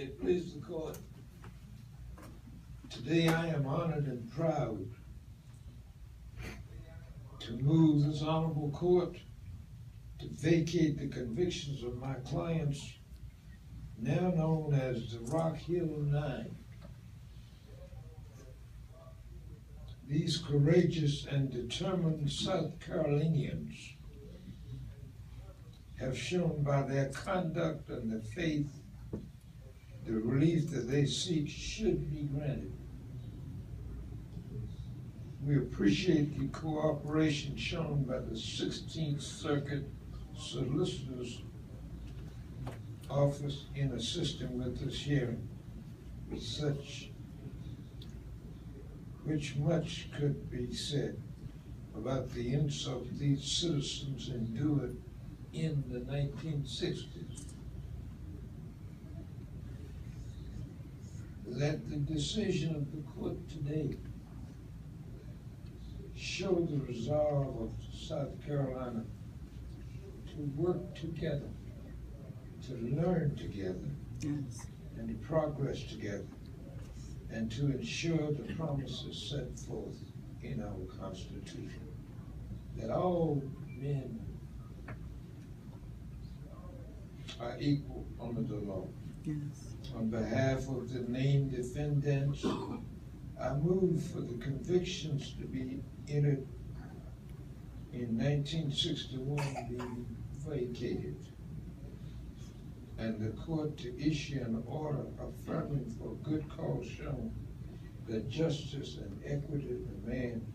It pleases the court. Today I am honored and proud to move this honorable court to vacate the convictions of my clients, now known as the Rock Hill Nine. These courageous and determined South Carolinians have shown by their conduct and the faith the relief that they seek should be granted. We appreciate the cooperation shown by the 16th Circuit Solicitor's Office in assisting with this hearing, which much could be said about the insult these citizens endured in the 1960s. Let the decision of the court today show the resolve of South Carolina to work together, to learn together, yes, and to progress together, and to ensure the promises set forth in our Constitution, that all men are equal under the law. yes. On behalf of the named defendants, I move for the convictions to be entered in 1961 be vacated, and the court to issue an order affirming for good cause shown that justice and equity demand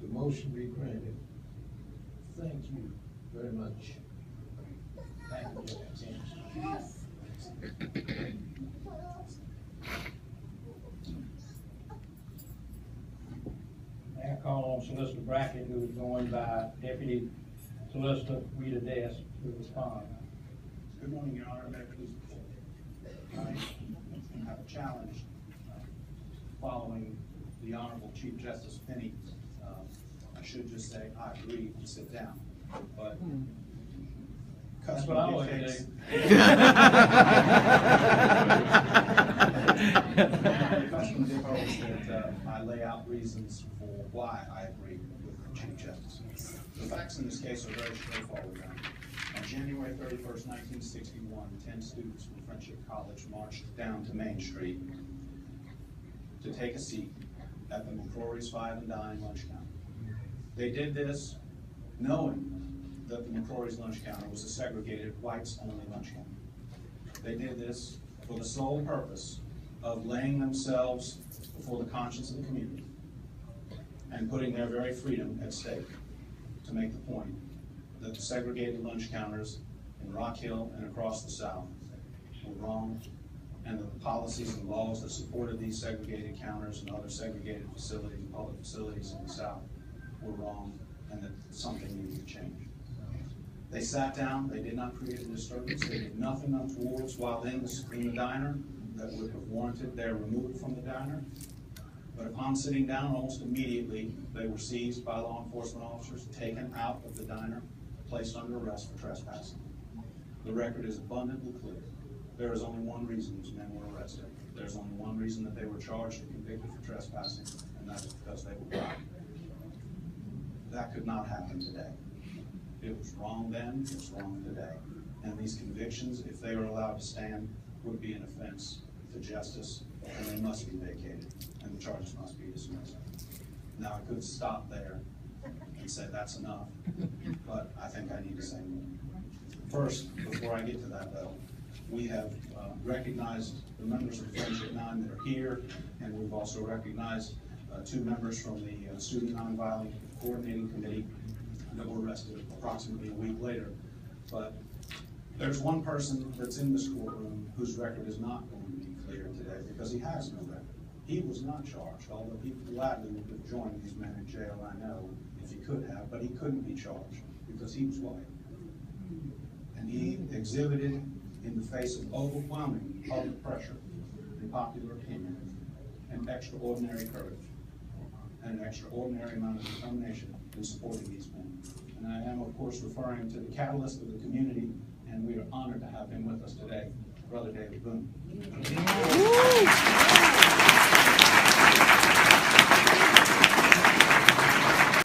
the motion be granted. Thank you very much. Thank you for your attention. I call on Solicitor Brackett, who is joined by Deputy Solicitor Rita Dess, to respond. Good morning, Your Honor. May it please the court. I have a challenge following the Honorable Chief Justice Finney. I should just say I agree and sit down, but That's what I always dictates- do. Custom dictates that I lay out reasons for why I agree with the Chief Justice. The facts in this case are very straightforward. Your Honor. On January 31st, 1961, 10 students from Friendship College marched down to Main Street to take a seat at the McCrory's Five and Dime lunch counter. They did this knowing that the McCrory's lunch counter was a segregated whites-only lunch counter. They did this for the sole purpose of laying themselves before the conscience of the community and putting their very freedom at stake to make the point that the segregated lunch counters in Rock Hill and across the South were wrong, and that the policies and laws that supported these segregated counters and other segregated facilities and public facilities in the South were wrong, and that something needed to change. They sat down, they did not create a disturbance, they did nothing untowards while in the diner that would have warranted their removal from the diner. But upon sitting down, almost immediately, they were seized by law enforcement officers, taken out of the diner, placed under arrest for trespassing. The record is abundantly clear. There is only one reason these men were arrested. There's only one reason that they were charged and convicted for trespassing, and that is because they were black. That could not happen today. It was wrong then, it's wrong today. And these convictions, if they are allowed to stand, would be an offense to justice, and they must be vacated, and the charges must be dismissed. Now, I could stop there and say that's enough, but I think I need to say more. First, before I get to that though, we have recognized the members of the Friendship Nine that are here, and we've also recognized two members from the Student Nonviolent Coordinating Committee that were arrested approximately a week later. But there's one person that's in this courtroom whose record is not going to be clear today because he has no record. He was not charged, although he gladly would have joined these men in jail, I know, if he could have, but he couldn't be charged because he was white. And he exhibited, in the face of overwhelming public pressure and popular opinion, an extraordinary courage and an extraordinary amount of determination in supporting these men. And I am, of course, referring to the catalyst of the community, and we are honored to have him with us today, Brother David Boone.